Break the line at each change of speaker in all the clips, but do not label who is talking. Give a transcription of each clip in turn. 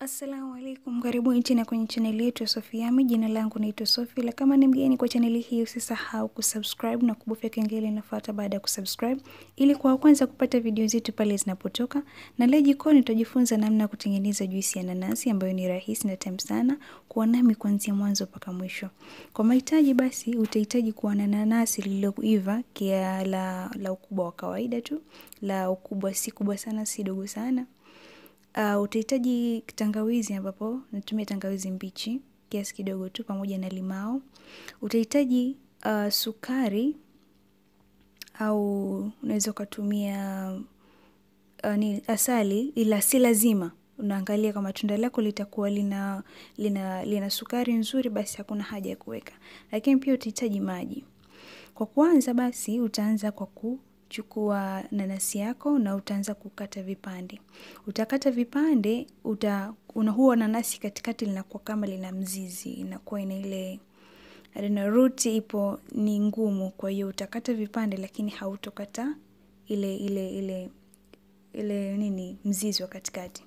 Assalamu alaikum, karibuni tena kwenye channel yetu ya Sofiami. Jina langu naitwa Sofi. La kama ni mgeni kwa channel hii, usisahau kusubscribe na kubofya kengele inafuata baada ya kusubscribe ili kwa kwanza kupata video zetu pale zinapotoka. Na leo jikoni tutajifunza namna ya kutengeneza juisi ya nanasi ambayo ni rahisi na tamu sana. Kuwa nami kuanzia mwanzo mpaka mwisho. Kwa mahitaji basi utahitaji kuwa na nanasi lililoiva kia la ukubwa wa kawaida tu. La ukubwa si kubwa sana, si dogo sana. Utahitaji tangawizi ambapo natumia tangawizi mbichi kiasi kidogo tu pamoja na limao. Utahitaji sukari au unaweza kutumia asali, ila si lazima. Unaangalia kama tunda lako litakuwa lina sukari nzuri, basi hakuna haja ya kuweka. Lakini pia utahitaji maji. Kwa kwanza basi utaanza kwa kuchukua nanasi yako na utaanza kukata vipande. Utakata vipande, huwa nanasi katikati linakuwa kama lina mzizi, inakuwa ina ile root ipo ni ngumu, kwa hiyo utakata vipande lakini hautokata ile mzizi wa katikati.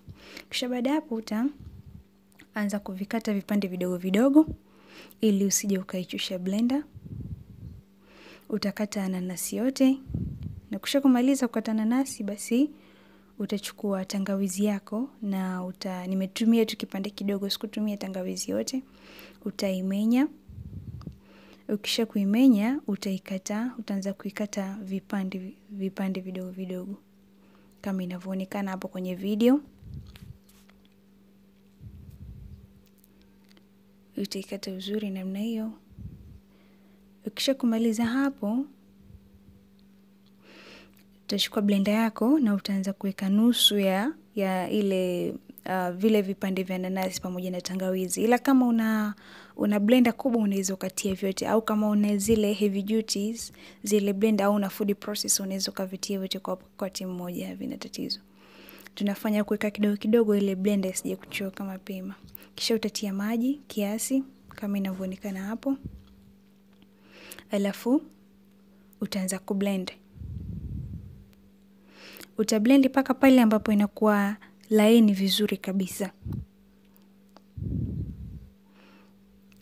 Kisha baada hapo utaanza kuvikata vipande vidogo vidogo ili usije ukaichusha blender. Utakata nanasi yote na kisha kumaliza kukata nanasi basi utachukua tangawizi yako na nimetumia tu kipande kidogo, sikutumia tangawizi yote. Utaimenya. Ukisha kuimenya utaanza kuikata vipande vidogo vidogo kama inavyoonekana hapo kwenye video. Utaikata vizuri namna hiyo. Ukisha kumaliza hapo utachukua blender yako na utaanza kuweka nusu ya ile vile vipande vya nanasi pamoja na tangawizi. Ila kama una blender kubwa unaweza kutia vyote, au kama una zile heavy duties zile blender au una food process unaweza kuvitia vyote kwa wakati mmoja, havina tatizo. Tunafanya kuweka kidogo kidogo ile blender isije kuchoka mapema. Kisha utatia maji kiasi kama inavyoonekana hapo. Alafu utaanza kublend. Utablend mpaka pale ambapo inakuwa laini vizuri kabisa.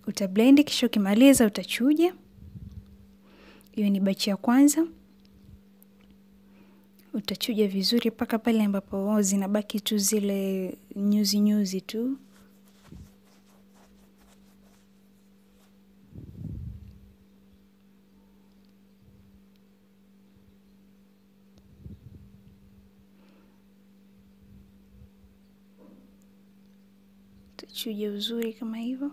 Utablend kisha ukimaliza utachuja. Hiyo ni batch ya kwanza. Utachuja vizuri mpaka pale ambapo zinabaki tu zile nyuzi tu. Utachuja vizuri kama hivyo.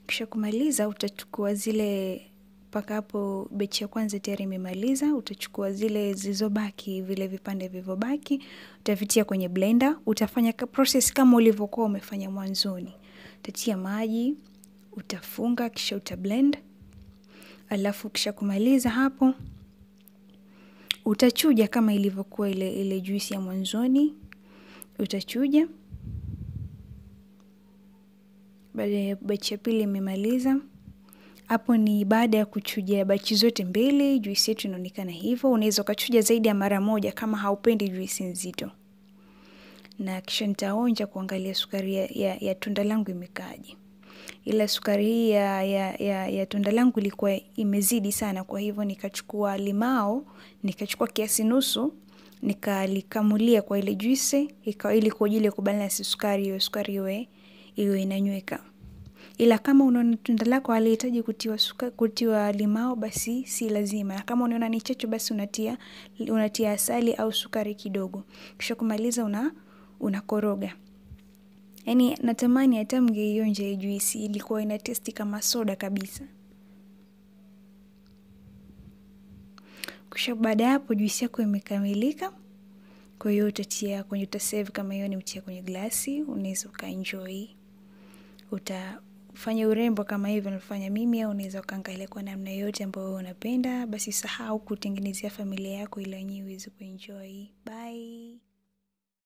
Kisha kumaliza utachukua zile mpaka hapo batch ya kwanza tayari imemaliza. Utachukua zile zilizobaki, vile vipande vilivyobaki, utavitia kwenye blender. Utafanya process kama ulivyokuwa umefanya mwanzoni. Utatia maji, utafunga kisha utablend. Alafu kisha kumaliza hapo utachuja kama ilivyokuwa ile juisi ya mwanzoni. Utachuja. Baada ya batch ya pili imemaliza. Hapo ni baada ya kuchuja batch zote mbili, juisi yetu inaonekana hivyo. Unaweza kuchuja zaidi ya mara moja kama haupendi juisi nzito. Na kisha nitaonja kuangalia sukari ya tunda langu imekaaje. Ila sukari hii ya tunda langu ilikuwa imezidi sana, kwa hivyo nikachukua limao, nikachukua kiasi nusu, nikalikamulia kwa ile juisi, ili kwa ajili ya kubalance sukari iwe inanyweka. Ila kama unaona tunda lako halihitaji kutiwa limao, basi si lazima. Na kama unaona ni chachu, basi unatia asali au sukari kidogo. Kisha kumaliza unakoroga. Yaani natamani hata mngeionja hii juisi, ilikuwa ina taste kama soda kabisa. Kisha baada hapo juisi yako imekamilika. Kwa hiyo utasave kama hiyo ni utia kwenye glasi, unaweza ukaenjoy. Utafanya urembo kama hivyo nilifanya mimi, au unaweza ukaangalia kwa namna yote ambayo unapenda. Basi sahau kutengenezea familia yako ili wenyewe iweze kuenjoy. Bye.